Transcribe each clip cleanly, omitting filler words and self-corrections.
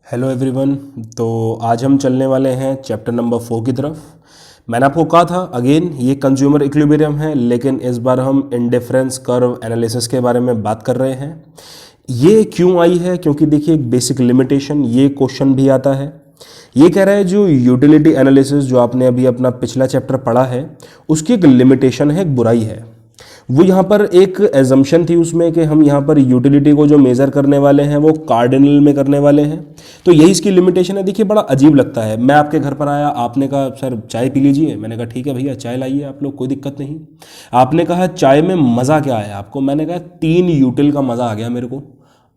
Hello everyone. तो आज हम चलने वाले हैं चैप्टर नंबर 4 की तरफ। मैंने आपको कहा था अगेन ये कंज्यूमर इक्विलिब्रियम है, लेकिन इस बार हम इंडिफरेंस कर्व एनालिसिस के बारे में बात कर रहे हैं। ये क्यों आई है? क्योंकि देखिए एक बेसिक लिमिटेशन ये क्वेश्चन भी आता है। ये कह रहा है जो यूटिलिटी एनालिसिस जो आपने अभी अपना पिछला चैप्टर पढ़ा है उसकी एक लिमिटेशन है, एक बुराई है। वो यहाँ पर एक एजम्पशन थी उसमें कि हम यहाँ पर यूटिलिटी को जो मेज़र करने वाले हैं वो कार्डिनल में करने वाले हैं। तो यही इसकी लिमिटेशन है। देखिए बड़ा अजीब लगता है, मैं आपके घर पर आया, आपने कहा सर चाय पी लीजिए, मैंने कहा ठीक है भैया चाय लाइए आप लोग, कोई दिक्कत नहीं। आपने कहा चाय में मज़ा क्या है आपको, मैंने कहा 3 यूटिल का मज़ा आ गया मेरे को।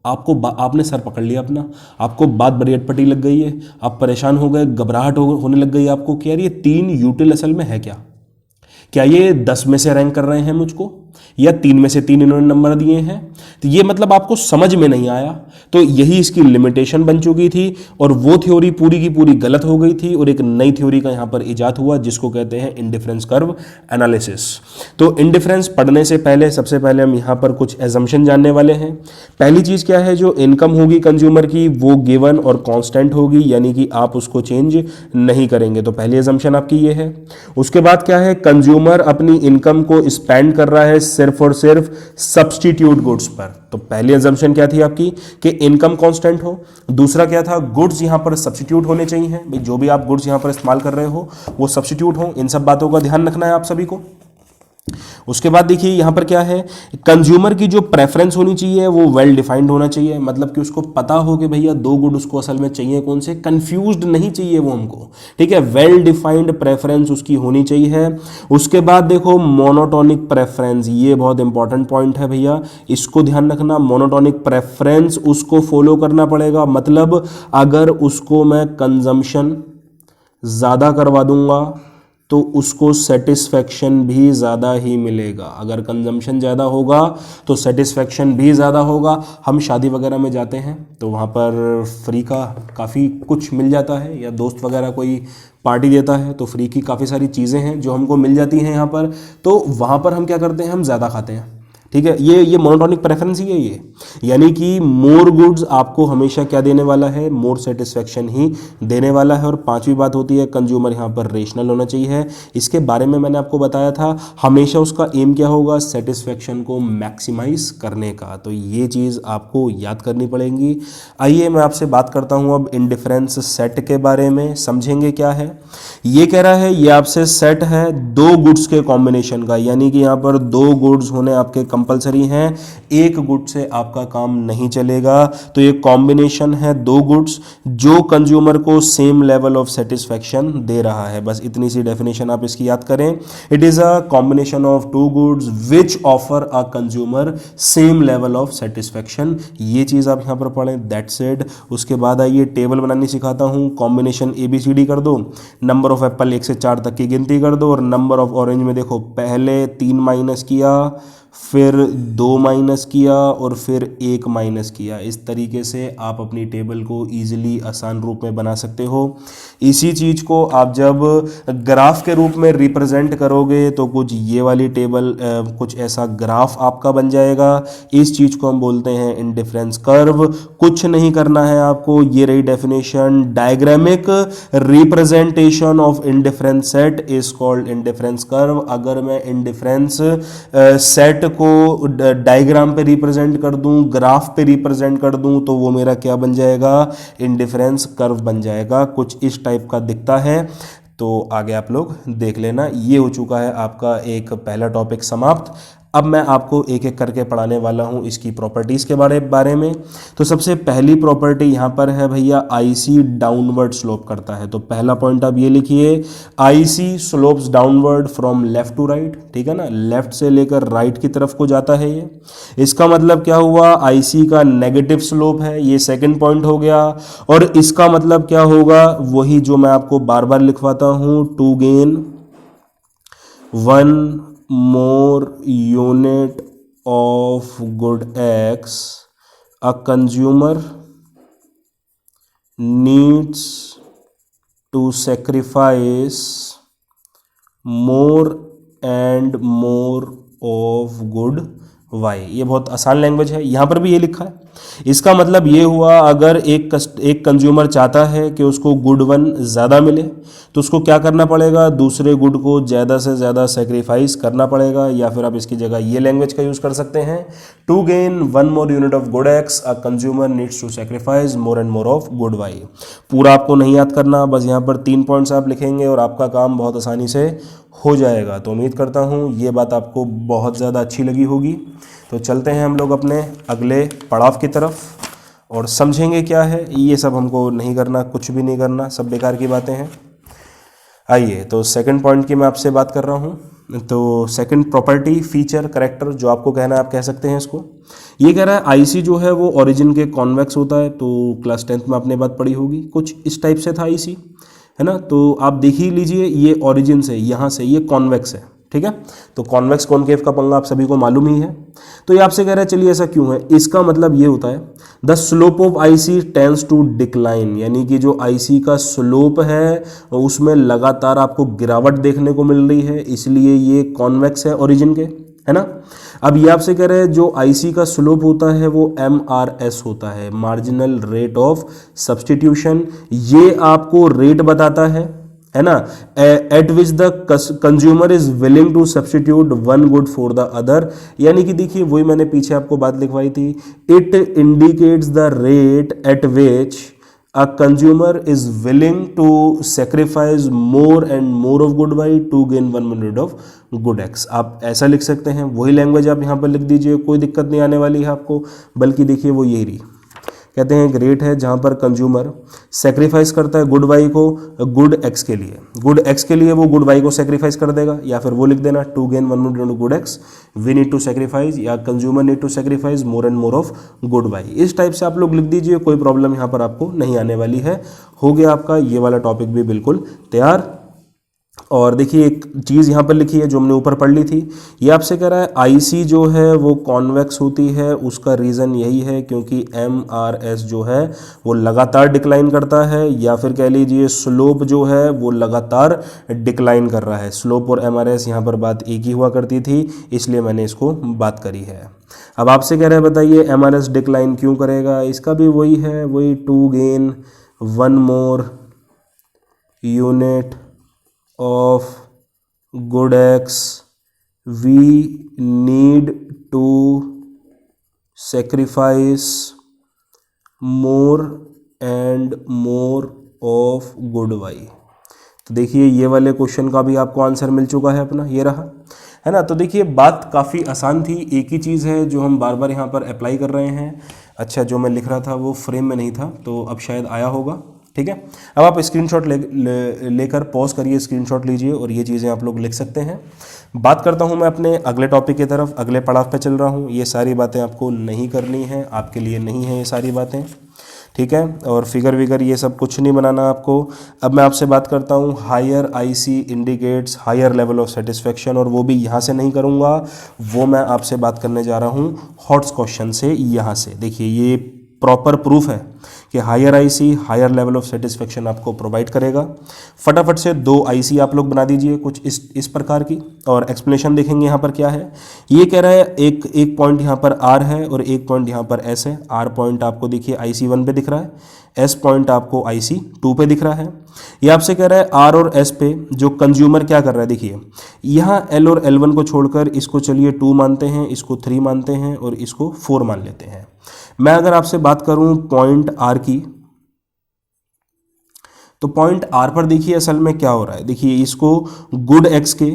आपने सर पकड़ लिया अपना, आपको बात बड़ी अटपटी लग गई है, आप परेशान हो गए, घबराहट होने लग गई आपको कि यार ये 3 यूटिल असल में है क्या? क्या ये 10 में से रैंक कर रहे हैं मुझको, या 3 में से 3 इन्होंने नंबर दिए हैं? तो ये मतलब आपको समझ में नहीं आया। तो यही इसकी लिमिटेशन बन चुकी थी और वो थ्योरी पूरी की पूरी गलत हो गई थी और एक नई थ्योरी का यहाँ पर इजाद हुआ जिसको कहते हैं इंडिफरेंस कर्व एनालिसिस। तो इंडिफरेंस पढ़ने से पहले सबसे पहले हम यहाँ पर कुछ एजम्पशन जानने वाले हैं। पहली चीज़ क्या है, जो इनकम होगी कंज्यूमर की वो गिवन और कांस्टेंट होगी, यानी कि आप उसको चेंज नहीं करेंगे। तो पहली एजम्पशन आपकी ये है। उसके बाद क्या है, कंज्यूमर अपनी इनकम को स्पेंड कर रहा है सिर्फ और सिर्फ सब्स्टिट्यूट गुड्स पर। तो पहली अजम्पशन क्या थी आपकी कि इनकम कांस्टेंट हो। दूसरा क्या था, गुड्स यहां पर सब्स्टिट्यूट होने चाहिए भाई, जो भी आप गुड्स यहां पर इस्तेमाल कर रहे हो वो सब्स्टिट्यूट हो। इन सब बातों का ध्यान रखना है आप सभी को। उसके बाद देखिए यहां पर क्या है, कंज्यूमर की जो प्रेफरेंस होनी चाहिए वो वेल डिफाइंड होना चाहिए, मतलब कि उसको पता हो कि भैया 2 गुड उसको असल में चाहिए कौन से, कंफ्यूज्ड नहीं चाहिए वो हमको, ठीक है। वेल डिफाइंड प्रेफरेंस उसकी होनी चाहिए। उसके बाद देखो मोनोटोनिक प्रेफरेंस, ये बहुत इंपॉर्टेंट पॉइंट है भैया, इसको ध्यान रखना। मोनोटोनिक प्रेफरेंस उसको फॉलो करना पड़ेगा, मतलब अगर उसको मैं कंजम्पशन ज़्यादा करवा दूंगा तो उसको सेटिस्फैक्शन भी ज़्यादा ही मिलेगा। अगर कंजम्पशन ज़्यादा होगा तो सेटिस्फैक्शन भी ज़्यादा होगा। हम शादी वगैरह में जाते हैं तो वहाँ पर फ्री का काफ़ी कुछ मिल जाता है, या दोस्त वगैरह कोई पार्टी देता है तो फ्री की काफ़ी सारी चीज़ें हैं जो हमको मिल जाती हैं यहाँ पर। तो वहाँ पर हम क्या करते हैं, हम ज़्यादा खाते हैं, ठीक है। ये मोनोटोनिक प्रेफरेंस ही है ये, यानी कि मोर गुड्स आपको हमेशा क्या देने वाला है, मोर सेटिस्फेक्शन ही देने वाला है। और पांचवी बात होती है कंज्यूमर यहाँ पर रेशनल होना चाहिए। इसके बारे में मैंने आपको बताया था, हमेशा उसका एम क्या होगा, सेटिस्फेक्शन को मैक्सिमाइज करने का। तो ये चीज़ आपको याद करनी पड़ेगी। आइए मैं आपसे बात करता हूँ अब इंडिफरेंस सेट के बारे में, समझेंगे क्या है। ये कह रहा है ये आपसे सेट है 2 गुड्स के कॉम्बिनेशन का, यानी कि यहाँ पर 2 गुड्स होने आपके कंपलसरी हैं, एक गुड से आपका काम नहीं चलेगा। तो ये कॉम्बिनेशन है 2 गुड्स जो कंज्यूमर को सेम लेवल ऑफ सेटिस्फैक्शन दे रहा है। बस इतनी सी डेफिनेशन आप इसकी याद करें। It is a combination of 2 goods which offer a consumer same level of satisfaction. ये चीज आप यहां पर पढ़ें, दैट्स इट। उसके बाद आइए टेबल बनानी सिखाता हूं। कॉम्बिनेशन ABCD कर दो, नंबर ऑफ एप्पल 1 से 4 तक की गिनती कर दो, और नंबर ऑफ ऑरेंज में देखो पहले 3 माइनस किया, फिर 2 माइनस किया, और फिर 1 माइनस किया। इस तरीके से आप अपनी टेबल को इजीली आसान रूप में बना सकते हो। इसी चीज़ को आप जब ग्राफ के रूप में रिप्रेजेंट करोगे तो कुछ ये वाली टेबल कुछ ऐसा ग्राफ आपका बन जाएगा। इस चीज़ को हम बोलते हैं इंडिफरेंस कर्व। कुछ नहीं करना है आपको, ये रही definition. Diagrammatic representation of indifference set is called indifference curve. अगर मैं इंडिफरेंस सेट को डायग्राम पे रिप्रेजेंट कर दूं, ग्राफ पे रिप्रेजेंट कर दूं, तो वो मेरा क्या बन जाएगा, इंडिफरेंस कर्व बन जाएगा। कुछ इस टाइप का दिखता है। तो आगे आप लोग देख लेना। ये हो चुका है आपका एक पहला टॉपिक समाप्त। अब मैं आपको एक एक करके पढ़ाने वाला हूं इसकी प्रॉपर्टीज़ के बारे में। तो सबसे पहली प्रॉपर्टी यहां पर है भैया, आईसी डाउनवर्ड स्लोप करता है। तो पहला पॉइंट आप ये लिखिए, IC slopes downward from left to right, ठीक है ना, लेफ्ट से लेकर राइट की तरफ को जाता है ये। इसका मतलब क्या हुआ, आईसी का नेगेटिव स्लोप है, ये सेकंड पॉइंट हो गया। और इसका मतलब क्या होगा, वही जो मैं आपको बार बार लिखवाता हूं, to gain 1 more unit of good X, a consumer needs to sacrifice more and more of good Y। ये बहुत आसान लैंग्वेज है, यहां पर भी ये लिखा है। इसका मतलब ये हुआ, अगर एक कंज्यूमर चाहता है कि उसको गुड वन ज़्यादा मिले तो उसको क्या करना पड़ेगा, दूसरे गुड को ज़्यादा से ज़्यादा सेक्रीफाइस करना पड़ेगा। या फिर आप इसकी जगह ये लैंग्वेज का यूज़ कर सकते हैं, to gain one more unit of good X a consumer needs to sacrifice more and more of good Y. पूरा आपको नहीं याद करना, बस यहाँ पर 3 पॉइंट्स आप लिखेंगे और आपका काम बहुत आसानी से हो जाएगा। तो उम्मीद करता हूँ ये बात आपको बहुत ज़्यादा अच्छी लगी होगी। तो चलते हैं हम लोग अपने अगले पड़ाव की तरफ और समझेंगे क्या है ये सब। हमको नहीं करना, कुछ भी नहीं करना, सब बेकार की बातें हैं। आइए, तो सेकंड पॉइंट की मैं आपसे बात कर रहा हूँ। तो सेकंड, प्रॉपर्टी, फीचर, करैक्टर, जो आपको कहना है आप कह सकते हैं इसको। ये कह रहा है आईसी जो है वो ओरिजिन के कॉन्वेक्स होता है। तो क्लास 10th में आपने बात पढ़ी होगी, कुछ इस टाइप से था आईसी, है ना। तो आप देख ही लीजिए, ये ओरिजिन से, यहाँ से ये कॉन्वेक्स है, ठीक है। तो कॉन्वेक्स कॉनकेव का पंगा आप सभी को मालूम ही है। तो ये आपसे कह रहा है चलिए ऐसा क्यों है, इसका मतलब ये होता है the slope of IC tends to decline, यानी कि जो आईसी का स्लोप है उसमें लगातार आपको गिरावट देखने को मिल रही है, इसलिए ये कॉन्वेक्स है ओरिजिन के, है ना। अब ये आपसे कह रहे हैं जो आईसी का स्लोप होता है वो MRS होता है, मार्जिनल रेट ऑफ सब्सटीट्यूशन। ये आपको रेट बताता है ना, at which the consumer is willing to substitute one good for the other. यानी कि देखिए वही मैंने पीछे आपको बात लिखवाई थी, it indicates the rate at which a consumer is willing to sacrifice more and more of good y to gain 1 minute of good x। आप ऐसा लिख सकते हैं, वही लैंग्वेज आप यहाँ पर लिख दीजिए, कोई दिक्कत नहीं आने वाली है आपको। बल्कि देखिए वो यही रही, कहते हैं एक रेट है जहाँ पर कंज्यूमर सेक्रीफाइस करता है गुड वाई को गुड एक्स के लिए। गुड एक्स के लिए वो गुड वाई को सेक्रीफाइस कर देगा, या फिर वो लिख देना to gain 1 minute good X we need to sacrifice, या consumer need to sacrifice more and more of good Y. इस टाइप से आप लोग लिख दीजिए, कोई प्रॉब्लम यहाँ पर आपको नहीं आने वाली है। हो गया आपका ये वाला टॉपिक भी बिल्कुल तैयार। और देखिए एक चीज़ यहाँ पर लिखी है जो हमने ऊपर पढ़ ली थी, ये आपसे कह रहा है आईसी जो है वो कॉन्वेक्स होती है। उसका रीज़न यही है क्योंकि MRS जो है वो लगातार डिक्लाइन करता है, या फिर कह लीजिए स्लोप जो है वो लगातार डिक्लाइन कर रहा है। स्लोप और MRS यहाँ पर बात एक ही हुआ करती थी, इसलिए मैंने इसको बात करी है। अब आपसे कह रहे हैं बताइए MRS डिक्लाइन क्यों करेगा, इसका भी वही है, वही to gain 1 more unit of good x we need to sacrifice more and more of good y। तो देखिए ये वाले क्वेश्चन का भी आपको आंसर मिल चुका है अपना, ये रहा, है ना। तो देखिए बात काफ़ी आसान थी, एक ही चीज़ है जो हम बार बार यहाँ पर अप्लाई कर रहे हैं। अच्छा, जो मैं लिख रहा था वो फ्रेम में नहीं था, तो अब शायद आया होगा, ठीक है। अब आप स्क्रीनशॉट लेकर पॉज करिए, स्क्रीनशॉट लीजिए और ये चीज़ें आप लोग लिख सकते हैं। बात करता हूँ मैं अपने अगले टॉपिक की तरफ, अगले पड़ाव पे चल रहा हूँ। ये सारी बातें आपको नहीं करनी है, आपके लिए नहीं है ये सारी बातें, ठीक है। और फिगर विगर ये सब कुछ नहीं बनाना आपको। अब मैं आपसे बात करता हूँ higher IC indicates higher level of satisfaction, और वो भी यहाँ से नहीं करूँगा, वो मैं आपसे बात करने जा रहा हूँ हॉट्स क्वेश्चन से। यहाँ से देखिए ये प्रॉपर प्रूफ है कि higher IC higher level of satisfaction आपको प्रोवाइड करेगा। फटाफट से 2 आईसी आप लोग बना दीजिए कुछ इस प्रकार की, और एक्सप्लेनेशन देखेंगे यहाँ पर क्या है। ये कह रहा है एक पॉइंट यहाँ पर आर है और एक पॉइंट यहाँ पर एस है। आर पॉइंट आपको देखिए IC1 पे दिख रहा है, एस पॉइंट आपको IC2 पे दिख रहा है। ये आपसे कह रहा है आर और एस पे जो कंज्यूमर क्या कर रहा है, देखिए यहाँ एल और L1 को छोड़कर इसको चलिए 2 मानते हैं, इसको 3 मानते हैं और इसको 4 मान लेते हैं। मैं अगर आपसे बात करूं पॉइंट आर की, तो पॉइंट आर पर देखिए असल में क्या हो रहा है। देखिए इसको गुड एक्स के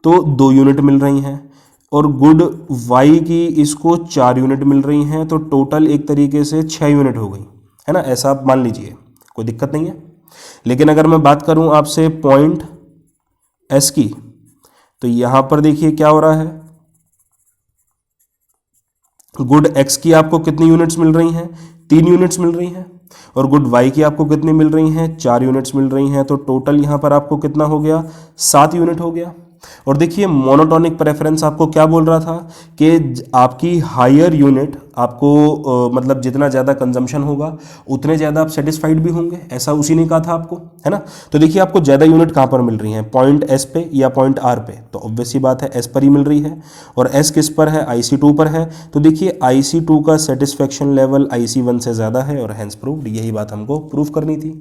तो 2 यूनिट मिल रही हैं और गुड वाई की इसको 4 यूनिट मिल रही हैं, तो टोटल एक तरीके से 6 यूनिट हो गई, है ना। ऐसा आप मान लीजिए, कोई दिक्कत नहीं है। लेकिन अगर मैं बात करूं आपसे पॉइंट एस की, तो यहां पर देखिए क्या हो रहा है, गुड एक्स की आपको कितनी यूनिट्स मिल रही हैं, 3 यूनिट्स मिल रही हैं, और गुड वाई की आपको कितनी मिल रही हैं, 4 यूनिट्स मिल रही हैं। तो टोटल यहाँ पर आपको कितना हो गया, 7 यूनिट हो गया। और देखिए मोनोटोनिक प्रेफरेंस आपको क्या बोल रहा था कि आपकी हायर यूनिट आपको मतलब जितना ज़्यादा कंजम्पशन होगा उतने ज़्यादा आप सेटिस्फाइड भी होंगे, ऐसा उसी ने कहा था आपको, है ना। तो देखिए आपको ज़्यादा यूनिट कहाँ पर मिल रही हैं, पॉइंट एस पे या पॉइंट आर पे, तो ऑब्वियस सी बात है एस पर ही मिल रही है। और एस किस पर है, IC2 पर है। तो देखिए IC2 का सेटिस्फेक्शन लेवल IC1 से ज़्यादा है और हैंस प्रूव्ड, यही बात हमको प्रूव करनी थी,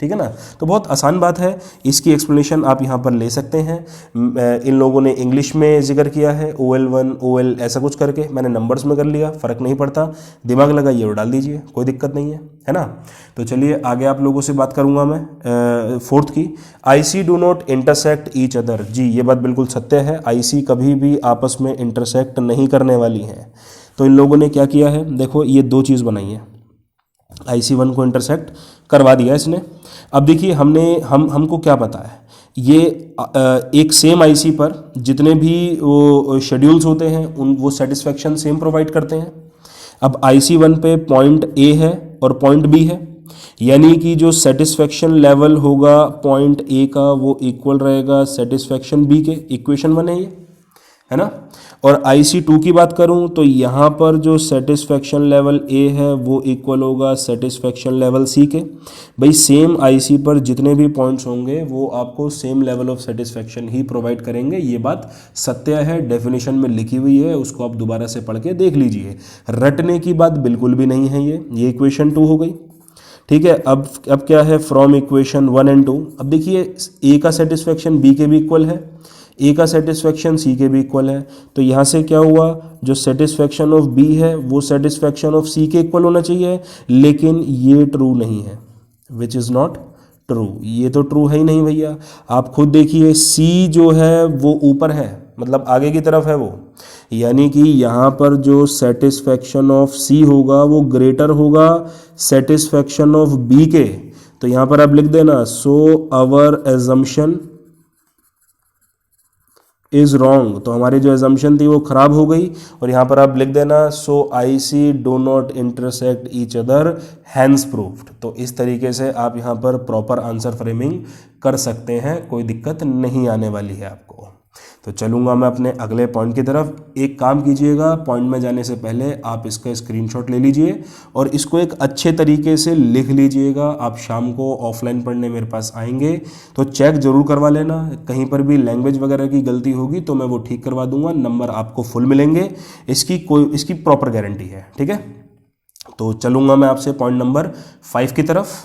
ठीक है ना। तो बहुत आसान बात है, इसकी एक्सप्लेनेशन आप यहाँ पर ले सकते हैं। इन लोगों ने इंग्लिश में जिक्र किया है OL1 OL ऐसा कुछ करके, मैंने नंबर्स में कर लिया, फ़र्क नहीं पड़ता, दिमाग लगाइए और डाल दीजिए, कोई दिक्कत नहीं है ना। तो चलिए आगे आप लोगों से बात करूँगा मैं फोर्थ की, IC do not intersect each other. जी ये बात बिल्कुल सत्य है, IC कभी भी आपस में इंटरसेक्ट नहीं करने वाली हैं। तो इन लोगों ने क्या किया है, देखो ये दो चीज़ बनाई है, IC1 को इंटरसेक्ट करवा दिया इसने। अब देखिए हमको क्या पता है, ये एक सेम IC पर जितने भी वो शेड्यूल्स होते हैं वो सेटिस्फेक्शन सेम प्रोवाइड करते हैं। अब IC1 पे पॉइंट A है और पॉइंट B है, यानी कि जो सेटिस्फेक्शन लेवल होगा पॉइंट A का वो इक्वल रहेगा सेटिस्फेक्शन B के, इक्वेशन 1 है ये, है ना। और IC2 की बात करूं तो यहाँ पर जो सेटिस्फेक्शन लेवल A है वो इक्वल होगा सेटिस्फेक्शन लेवल C के। भाई सेम IC पर जितने भी पॉइंट्स होंगे वो आपको same level of satisfaction he provide करेंगे, ये बात सत्य है, डेफिनेशन में लिखी हुई है, उसको आप दोबारा से पढ़ के देख लीजिए, रटने की बात बिल्कुल भी नहीं है। ये इक्वेशन 2 हो गई, ठीक है। अब क्या है, फ्रॉम इक्वेशन 1 एंड 2, अब देखिए A का सेटिस्फेक्शन B के भी इक्वल है, A का सेटिस्फेक्शन C के भी इक्वल है, तो यहाँ से क्या हुआ, जो सेटिस्फेक्शन ऑफ B है वो सेटिस्फेक्शन ऑफ C के इक्वल होना चाहिए, लेकिन ये ट्रू नहीं है, विच इज़ नॉट ट्रू, ये तो ट्रू है ही नहीं भैया। आप खुद देखिए C जो है वो ऊपर है, मतलब आगे की तरफ है वो, यानी कि यहाँ पर जो सेटिस्फेक्शन ऑफ C होगा वो ग्रेटर होगा सेटिस्फेक्शन ऑफ B के। तो यहाँ पर आप लिख देना, so our assumption is wrong, तो हमारी जो एजम्पशन थी वो खराब हो गई। और यहाँ पर आप लिख देना, so IC do not intersect each other hence proved. तो इस तरीके से आप यहाँ पर प्रॉपर आंसर फ्रेमिंग कर सकते हैं, कोई दिक्कत नहीं आने वाली है आपको। तो चलूँगा मैं अपने अगले पॉइंट की तरफ। एक काम कीजिएगा, पॉइंट में जाने से पहले आप इसका स्क्रीनशॉट ले लीजिए और इसको एक अच्छे तरीके से लिख लीजिएगा। आप शाम को ऑफलाइन पढ़ने मेरे पास आएंगे तो चेक ज़रूर करवा लेना, कहीं पर भी लैंग्वेज वगैरह की गलती होगी तो मैं वो ठीक करवा दूंगा, नंबर आपको फुल मिलेंगे, इसकी प्रॉपर गारंटी है, ठीक है। तो चलूँगा मैं आपसे पॉइंट नंबर 5 की तरफ।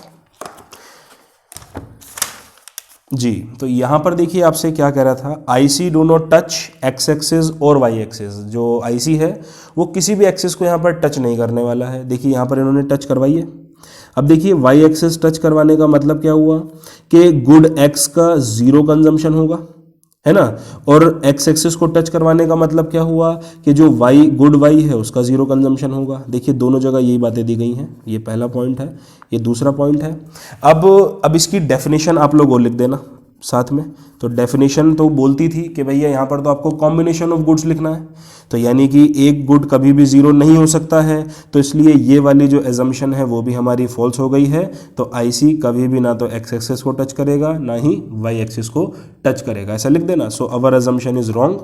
जी तो यहाँ पर देखिए आपसे क्या कह रहा था, IC do not touch X axis और Y एक्सिस। जो IC है वो किसी भी एक्सिस को यहाँ पर टच नहीं करने वाला है। देखिए यहाँ पर इन्होंने टच करवाई है। अब देखिए Y एक्सिस टच करवाने का मतलब क्या हुआ कि गुड X का 0 कंजम्पशन होगा, है ना। और X एक्सिस को टच करवाने का मतलब क्या हुआ कि जो गुड Y है उसका 0 कंजम्पशन होगा। देखिए दोनों जगह यही बातें दी गई हैं, ये पहला पॉइंट है, ये दूसरा पॉइंट है। अब इसकी डेफिनेशन आप लोग और लिख देना साथ में। तो डेफिनेशन तो बोलती थी कि भैया यहाँ पर तो आपको कॉम्बिनेशन ऑफ गुड्स लिखना है, तो यानी कि एक गुड कभी भी 0 नहीं हो सकता है, तो इसलिए ये वाली जो एजम्पशन है वो भी हमारी फॉल्स हो गई है। तो IC कभी भी ना तो X एक्सिस को टच करेगा ना ही Y एक्सिस को टच करेगा, ऐसा लिख देना। So our assumption is wrong,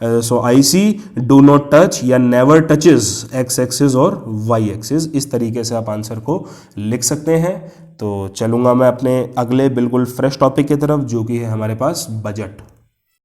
so IC do not touch या नेवर टचेस X एक्सिस और Y एक्सिस, इस तरीके से आप आंसर को लिख सकते हैं। तो चलूँगा मैं अपने अगले बिल्कुल फ्रेश टॉपिक की तरफ, जो कि है हमारे पास बजट।